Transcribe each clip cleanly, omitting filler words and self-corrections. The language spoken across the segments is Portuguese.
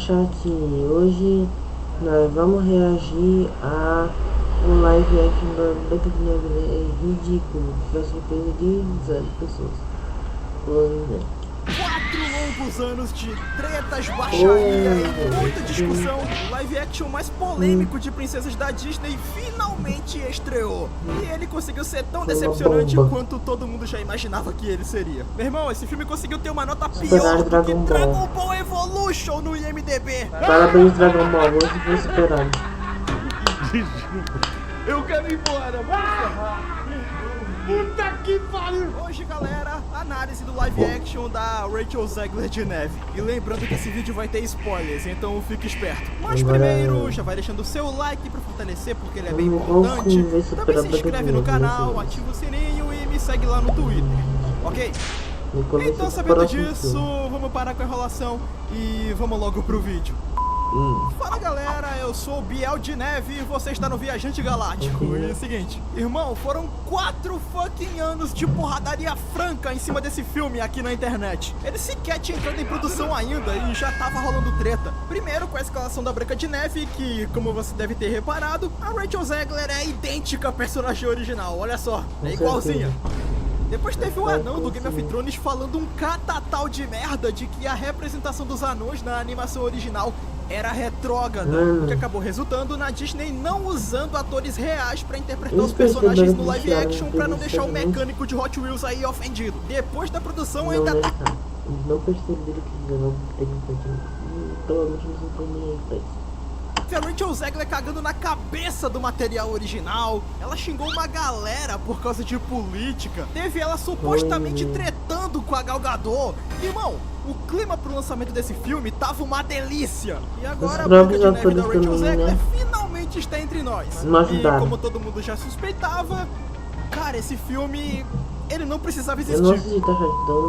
chat, hoje nós vamos reagir a um live action da Branca de Neve. É ridículo, vai surpresa de zero pessoas. Né? 4 longos anos de tretas, baixaria e muita discussão, o live action mais polêmico de princesas da Disney finalmente estreou. E ele conseguiu ser tão decepcionante quanto todo mundo já imaginava que ele seria. Meu irmão, esse filme conseguiu ter uma nota pior do que Dragon Ball Evolution no IMDb. Parabéns, Dragon Ball, hoje foi superado. Eu quero ir embora, vamos encerrar. Puta que pariu! Hoje, galera, análise do live action da Rachel Zegler de Neve. E lembrando que esse vídeo vai ter spoilers, então fique esperto. Mas primeiro, já vai deixando o seu like pra fortalecer, porque ele é bem importante. Também se inscreve no canal, ativa o sininho e me segue lá no Twitter, ok? Então, sabendo disso, vamos parar com a enrolação e vamos logo pro vídeo. Fala galera, eu sou o Biel de Neve e você está no Viajante Galáctico. E é o seguinte, irmão, foram 4 fucking anos de porradaria franca em cima desse filme aqui na internet. Ele sequer tinha entrado em produção ainda e já tava rolando treta. Primeiro com a escalação da Branca de Neve, que, como você deve ter reparado, a Rachel Zegler é idêntica à personagem original, olha só, é igualzinha. Depois teve o anão do Game of Thrones falando um catatal de merda de que a representação dos anões na animação original era retrógrada, o que acabou resultando na Disney não usando atores reais pra interpretar os personagens no live action pra não deixar o mecânico de Hot Wheels aí ofendido. Depois da produção ainda tá... Eles não perceberam que eles não tem provavelmente não são tão nem aí pra isso. A Rachel Zegler cagando na cabeça do material original. Ela xingou uma galera por causa de política. Teve ela supostamente tretando com a Gal Gadot. Irmão, o clima pro lançamento desse filme tava uma delícia. E agora a Branca de Neve da Rachel Zegler finalmente está entre nós. E como todo mundo já suspeitava, cara, esse filme... ele não precisava existir.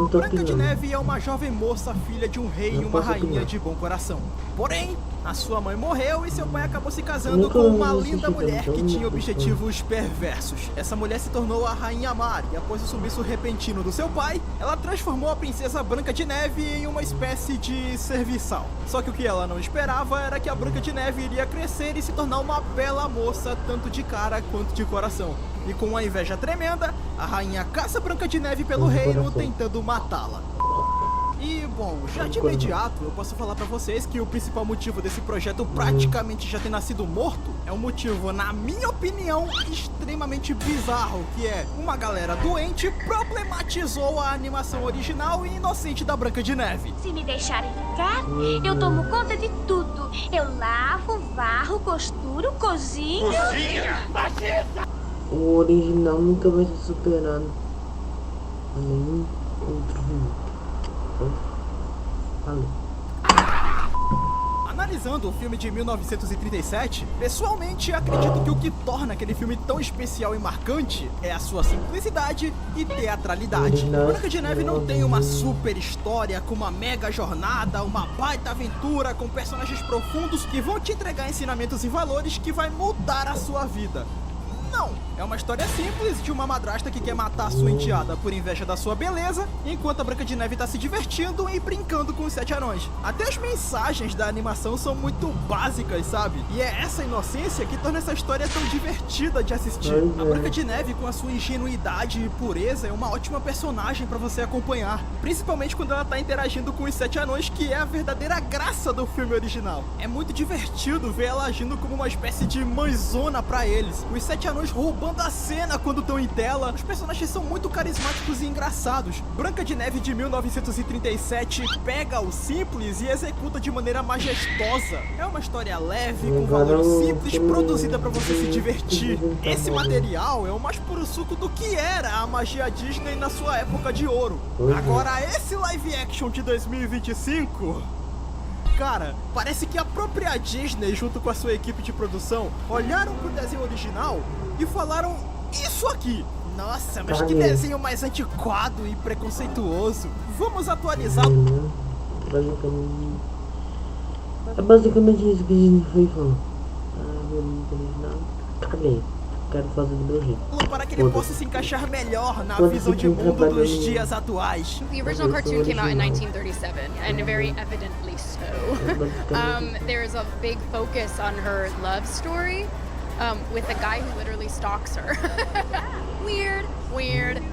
Branca de Neve é uma jovem moça, filha de um rei e uma rainha de bom coração. Porém, a sua mãe morreu e seu pai acabou se casando com uma linda mulher que tinha objetivos perversos. Essa mulher se tornou a Rainha Mari e após o sumiço repentino do seu pai, ela transformou a princesa Branca de Neve em uma espécie de serviçal. Só que o que ela não esperava era que a Branca de Neve iria crescer e se tornar uma bela moça, tanto de cara quanto de coração. E com uma inveja tremenda, a rainha caça Branca de Neve pelo reino, tentando matá-la. E, bom, já de imediato eu posso falar pra vocês que o principal motivo desse projeto praticamente já ter nascido morto é um motivo, na minha opinião, extremamente bizarro, que é uma galera doente problematizou a animação original e inocente da Branca de Neve. Se me deixarem ficar, eu tomo conta de tudo. Eu lavo, varro, costuro, cozinho... O original nunca vai ser superado a nenhum outro filme. Valeu. Analisando o filme de 1937, pessoalmente acredito que o que torna aquele filme tão especial e marcante é a sua simplicidade e teatralidade. Branca de Neve não tem uma super história com uma mega jornada, uma baita aventura com personagens profundos que vão te entregar ensinamentos e valores que vai mudar a sua vida. Não, é uma história simples de uma madrasta que quer matar sua enteada por inveja da sua beleza, enquanto a Branca de Neve tá se divertindo e brincando com os 7 anões. Até as mensagens da animação são muito básicas, sabe? E é essa inocência que torna essa história tão divertida de assistir. A Branca de Neve, com a sua ingenuidade e pureza, é uma ótima personagem pra você acompanhar, principalmente quando ela tá interagindo com os 7 anões, que é a verdadeira graça do filme original. É muito divertido ver ela agindo como uma espécie de mãezona pra eles. Os 7 anões roubando a cena quando estão em tela. Os personagens são muito carismáticos e engraçados. Branca de Neve de 1937 pega o simples e executa de maneira majestosa. É uma história leve, com valores simples, produzida para você se divertir. Esse material é o mais puro suco do que era a magia Disney na sua época de ouro. Agora esse live action de 2025... cara, parece que a própria Disney, junto com a sua equipe de produção, olharam pro desenho original e falaram isso aqui. Nossa, mas que desenho mais antiquado e preconceituoso. Vamos atualizá-lo. É basicamente isso que a gente foi falando. Cadê? quero fazer do meu jeito. Para que ele possa se encaixar melhor na visão de mundo dos dias atuais. The original cartoon came out in 1937, and very evidently so. There's a big focus on her love story with a guy who literally stalks her. Weird.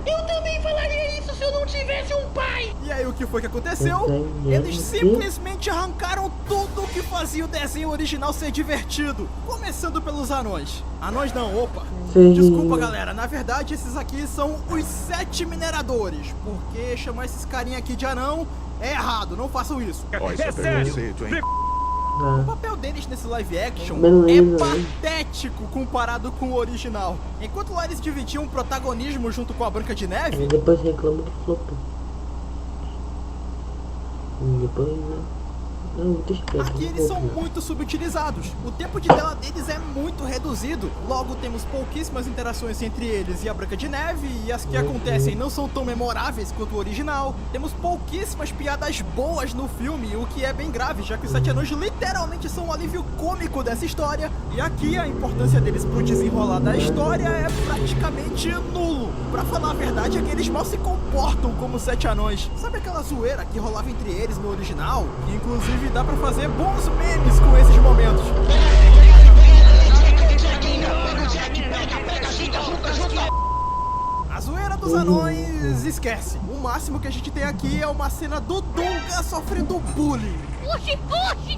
Eu também falaria isso se eu não tivesse um pai! E aí o que foi que aconteceu? Eles simplesmente arrancaram tudo o que fazia o desenho original ser divertido. Começando pelos anões. Anões não, opa. Desculpa galera, na verdade esses aqui são os 7 mineradores. Porque chamar esses carinha aqui de anão é errado, não façam isso. É sério? O papel deles nesse live action é patético comparado com o original. Enquanto lá eles dividiam o protagonismo junto com a Branca de Neve, e depois reclama que flopou. E depois, né? Não, aqui eles são muito subutilizados. O tempo de tela deles é muito reduzido. Logo temos pouquíssimas interações entre eles e a Branca de Neve, e as que acontecem não são tão memoráveis quanto o original. Temos pouquíssimas piadas boas no filme, o que é bem grave, já que os 7 anões literalmente são um alívio cômico dessa história. E aqui a importância deles pro desenrolar da história é praticamente nulo. Pra falar a verdade é que eles mal se comportam como 7 anões. Sabe aquela zoeira que rolava entre eles no original? Que inclusive dá pra fazer bons memes com esses momentos. A zoeira dos anões, esquece. O máximo que a gente tem aqui é uma cena do Dunga sofrendo bullying.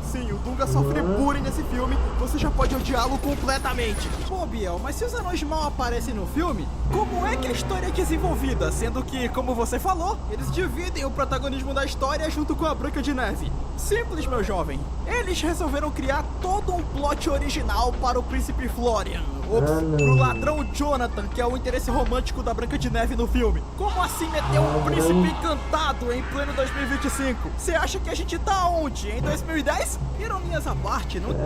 Sim, o Dunga sofre bullying nesse filme, você já pode odiá-lo completamente. Pô, Biel, mas se os anões mal aparecem no filme, como é que a história é desenvolvida? Sendo que, como você falou, eles dividem o protagonismo da história junto com a Branca de Neve. Simples, meu jovem. Eles resolveram criar todo um plot original para o Príncipe Florian. Pro ladrão Jonathan, que é o interesse romântico da Branca de Neve no filme. Como assim meter um príncipe encantado em pleno 2025? Você acha que a gente tá onde? Em 2010? Ironias à parte, não... Não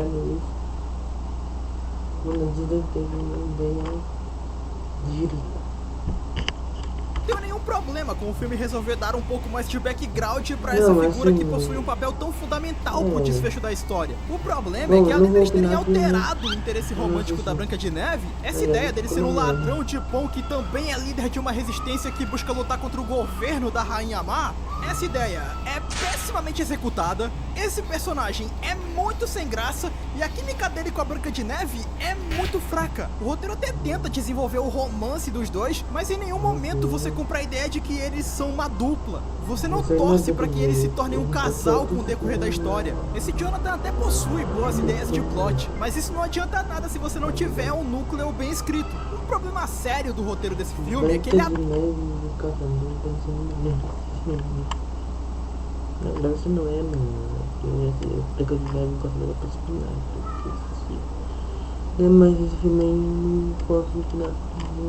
tenho nenhum problema com o filme resolver dar um pouco mais de background pra essa figura que possui um papel tão fundamental pro desfecho da história. O problema é que além deles terem alterado o interesse romântico da Branca de Neve, essa ideia dele ser um ladrão de pão que também é líder de uma resistência que busca lutar contra o governo da Rainha Má, essa ideia é pessimamente executada, esse personagem é muito sem graça e a química dele com a Branca de Neve é muito fraca. O roteiro até tenta desenvolver o romance dos dois, mas em nenhum momento você compra a ideia de que eles são uma dupla. Você não torce para que eles se tornem um casal com o decorrer da história. Esse Jonathan até possui boas ideias de plot, mas isso não adianta nada se você não tiver um núcleo bem escrito. Um problema sério do roteiro desse filme é que ele Não, isso não é, mano. Eu Branca de Neve não gosto dela pra espinhar. Mas esse filme aí não posso opinar.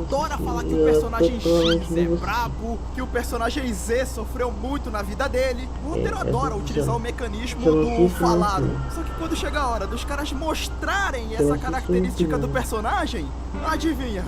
Adora falar que o personagem X é brabo, que o personagem Z sofreu muito na vida dele. O roteiro adora utilizar o mecanismo do falado. Só que quando chega a hora dos caras mostrarem essa característica do personagem, adivinha?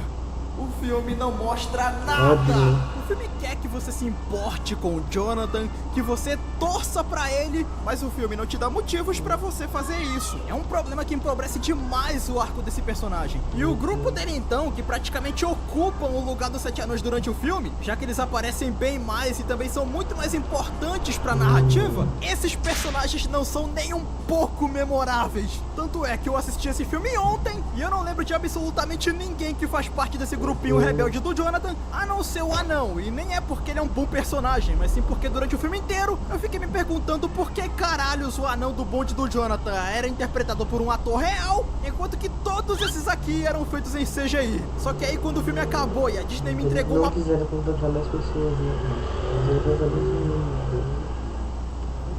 O filme não mostra nada. O filme quer que você se importe com o Jonathan, que você torça pra ele, mas o filme não te dá motivos pra você fazer isso. É um problema que empobrece demais o arco desse personagem. E o grupo dele então, que praticamente ocupam o lugar dos 7 anões durante o filme, já que eles aparecem bem mais e também são muito mais importantes pra narrativa, esses personagens não são nem um pouco memoráveis. Tanto é que eu assisti esse filme ontem e eu não lembro de absolutamente ninguém que faz parte desse grupinho rebelde do Jonathan, a não ser o anão. E nem é porque ele é um bom personagem, mas sim porque durante o filme inteiro eu fiquei me perguntando por que caralhos o anão do bonde do Jonathan era interpretado por um ator real, enquanto que todos esses aqui eram feitos em CGI. Só que aí quando o filme acabou e a Disney me entregou uma... Não quiseram contratar mais pessoas, né?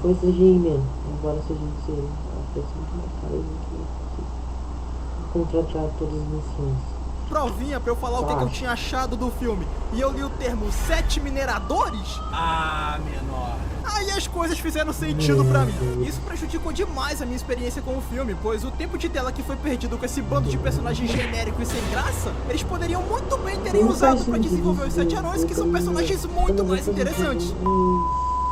Foi CGI mesmo, embora seja de ser a pessoa muito mais cara do que contratar todas as missões. Provinha pra eu falar o que eu tinha achado do filme e eu li o termo 7 mineradores? Ah, menor. Aí as coisas fizeram sentido pra mim. Isso prejudicou demais a minha experiência com o filme, pois o tempo de tela que foi perdido com esse bando de personagens genéricos e sem graça, eles poderiam muito bem terem usado pra desenvolver os 7 anões, que são personagens muito mais interessantes.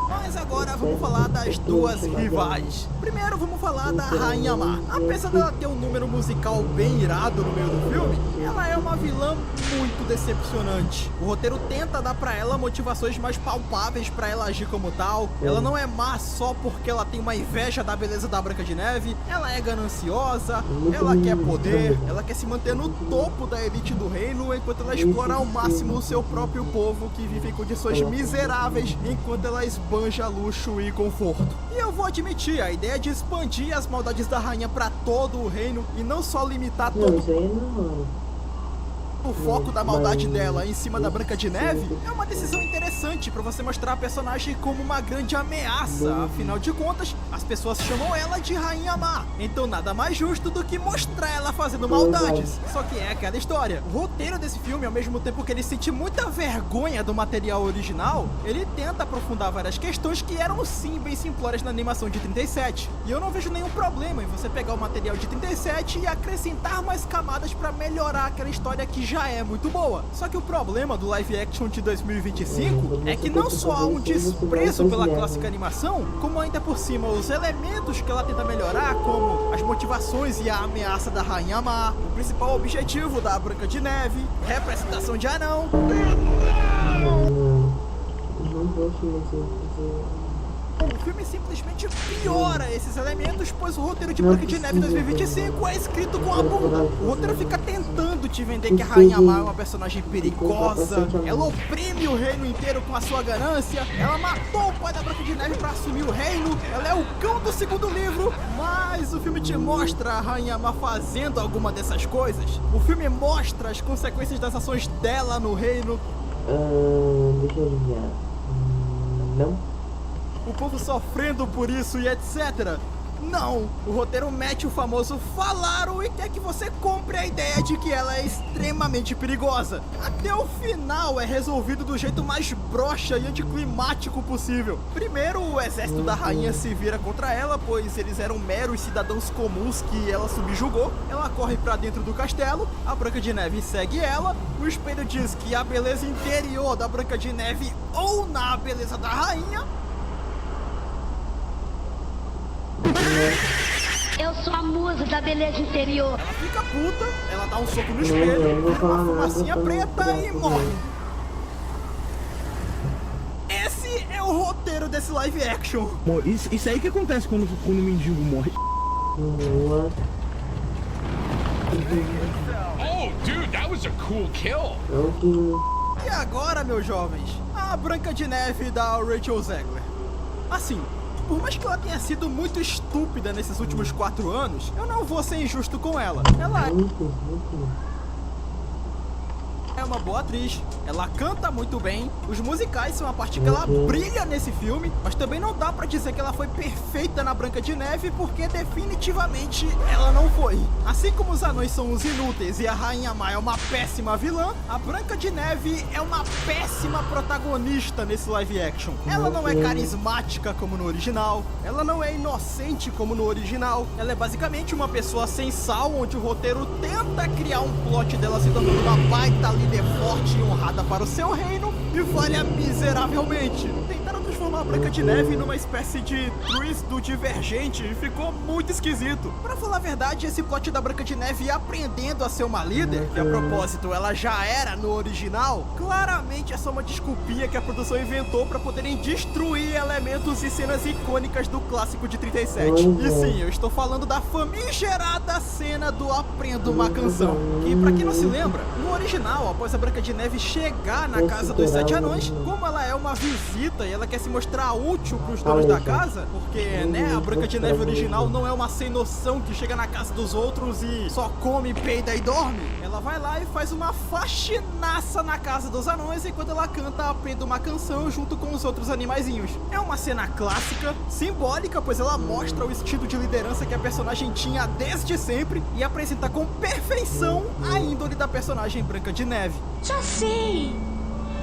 Mas agora vamos falar das duas rivais. Primeiro vamos falar da Rainha Má. Apesar dela ter um número musical bem irado no meio do filme, ela é uma vilã muito decepcionante. O roteiro tenta dar pra ela motivações mais palpáveis pra ela agir como tal. Ela não é má só porque ela tem uma inveja da beleza da Branca de Neve. Ela é gananciosa, ela quer poder, ela quer se manter no topo da elite do reino, enquanto ela explora ao máximo o seu próprio povo, que vive em condições miseráveis, enquanto ela esbanja luxo e conforto. E eu vou admitir, a ideia de expandir as maldades da rainha pra todo o reino e não só limitar todo Isso aí não. o foco da maldade dela em cima da Branca de Neve é uma decisão interessante pra você mostrar a personagem como uma grande ameaça. Afinal de contas, as pessoas chamam ela de Rainha Má. Então nada mais justo do que mostrar ela fazendo maldades. Só que é aquela história. O roteiro desse filme, ao mesmo tempo que ele sente muita vergonha do material original, ele tenta aprofundar várias questões que eram sim bem simplórias na animação de 37. E eu não vejo nenhum problema em você pegar o material de 37 e acrescentar mais camadas pra melhorar aquela história que já é muito boa. Só que o problema do live action de 2025 é que não só há um desprezo pela clássica animação, como ainda por cima os elementos que ela tenta melhorar, como as motivações e a ameaça da Rainha Má, o principal objetivo da Branca de Neve, representação de anão. Não gosto mais. O filme simplesmente piora esses elementos, pois o roteiro de Branca de Neve 2025 é escrito com a bunda. O roteiro fica tentando te vender que a Rainha Má é uma personagem perigosa, ela oprime o reino inteiro com a sua ganância, ela matou o pai da Branca de Neve pra assumir o reino, ela é o cão do segundo livro, mas o filme te mostra a Rainha Má fazendo alguma dessas coisas. O filme mostra as consequências das ações dela no reino. Deixa eu adivinhar. Não. O povo sofrendo por isso e etc. Não, o roteiro mete o famoso falaram e quer que você compre a ideia de que ela é extremamente perigosa. Até o final é resolvido do jeito mais broxa e anticlimático possível. Primeiro, o exército da rainha se vira contra ela, pois eles eram meros cidadãos comuns que ela subjugou. Ela corre pra dentro do castelo, a Branca de Neve segue ela. O espelho diz que a beleza interior da Branca de Neve ou na beleza da rainha. Eu sou a musa da beleza interior. Ela fica puta, ela dá um soco no espelho, vira uma fumacinha preta e morre. Esse é o roteiro desse live action. Isso aí que acontece quando o mendigo morre. Oh, dude, that was a cool kill. E agora, meus jovens, a Branca de Neve da Rachel Zegler. Assim, por mais que ela tenha sido muito estúpida nesses últimos 4 anos, eu não vou ser injusto com ela. Ela é uma boa atriz, ela canta muito bem, os musicais são a parte que ela brilha nesse filme, mas também não dá pra dizer que ela foi perfeita na Branca de Neve, porque definitivamente ela não foi. Assim como os anões são os inúteis e a Rainha Má é uma péssima vilã, a Branca de Neve é uma péssima protagonista nesse live action. Ela não é carismática como no original, ela não é inocente como no original, ela é basicamente uma pessoa sem sal, onde o roteiro tenta criar um plot dela se tornando uma baita líder forte e honrada para o seu reino e falha miseravelmente. Tentaram transformar a Branca de Neve numa espécie de Tris do Divergente e ficou muito esquisito. Pra falar a verdade, esse plot da Branca de Neve aprendendo a ser uma líder, que a propósito ela já era no original, claramente é só uma desculpinha que a produção inventou pra poderem destruir elementos e cenas icônicas do clássico de 37. E sim, eu estou falando da famigerada cena do Aprenda uma Canção, que pra quem não se lembra, no original, após a Branca de Neve chegar na casa dos 7 anões, como ela é uma visita e ela quer se mostrar útil pros donos da casa, porque, né, a Branca de Neve original não é uma sem noção que chega na casa dos outros e só come, peida e dorme. Ela vai lá e faz uma faxinaça na casa dos anões enquanto ela canta Aprenda uma Canção junto com os outros animaizinhos. É uma cena clássica, simbólica, pois ela mostra o estilo de liderança que a personagem tinha desde sempre e apresenta com perfeição a índole da personagem Branca de Neve. Já sei.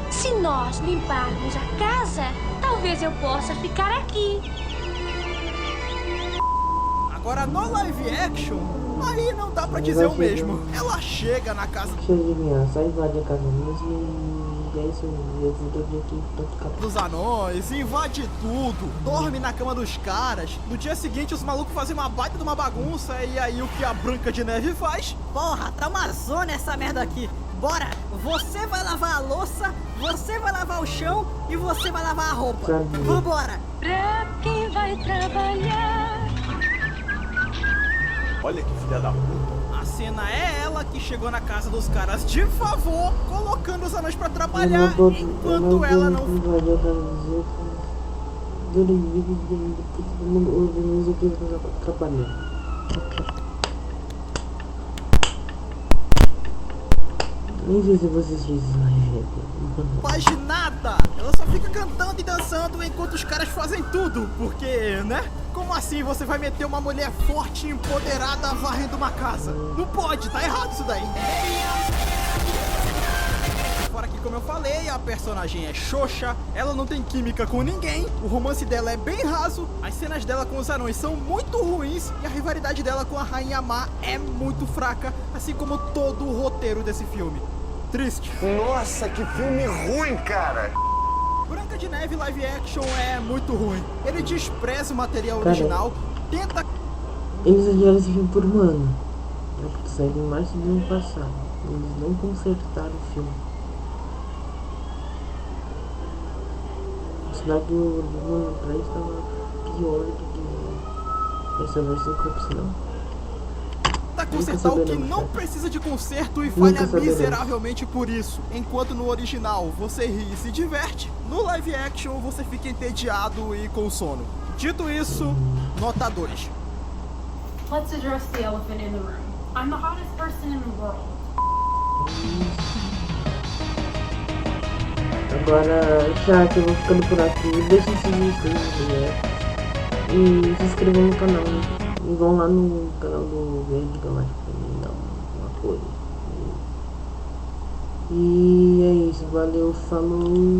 Se nós limparmos a casa, talvez eu possa ficar aqui. Agora no live action, aí não dá pra dizer o mesmo. Ela chega na casa... Deixa eu adivinhar, só invadir a casa mesmo e... tivesse eu vou aqui tanto Dos anões, invade tudo, dorme na cama dos caras. No dia seguinte os malucos fazem uma baita de uma bagunça. E aí o que a Branca de Neve faz? Porra, tá uma zona essa merda aqui. Bora, você vai lavar a louça, você vai lavar o chão e você vai lavar a roupa. Vambora. Pra quem vai trabalhar. Olha que filha da puta. A cena é ela que chegou na casa dos caras de favor, colocando os anões pra trabalhar, enquanto ela não... Nem sei se vocês viram isso na rede. faz nada. Ela só fica cantando e dançando enquanto os caras fazem tudo. Porque, né? Como assim você vai meter uma mulher forte e empoderada varrendo uma casa? Não pode, tá errado isso daí. Fora que, como eu falei, a personagem é xoxa, ela não tem química com ninguém, o romance dela é bem raso, as cenas dela com os anões são muito ruins e a rivalidade dela com a Rainha Má é muito fraca, assim como todo o roteiro desse filme. Triste. Nossa, que filme ruim, cara. Branca de Neve live action é muito ruim. Ele despreza o material original, tenta... Eles adiaram esse filme por um ano. Saiu em março do ano passado. Eles não consertaram o filme. O sinal que o ano atrás estava pior do que essa versão que eu preciso, não. consertar o que não precisa de conserto e falha miseravelmente por isso. Enquanto no original você ri e se diverte, no live action você fica entediado e com sono. Dito isso, nota 2. Let's address the elephant in the room. I'm the hottest person in the world. Agora, já que eu vou ficando por aqui, deixem seguir e se inscrevam no canal. E vão lá no canal do Verde Galáctico e dar uma apoio. E é isso, valeu, falou!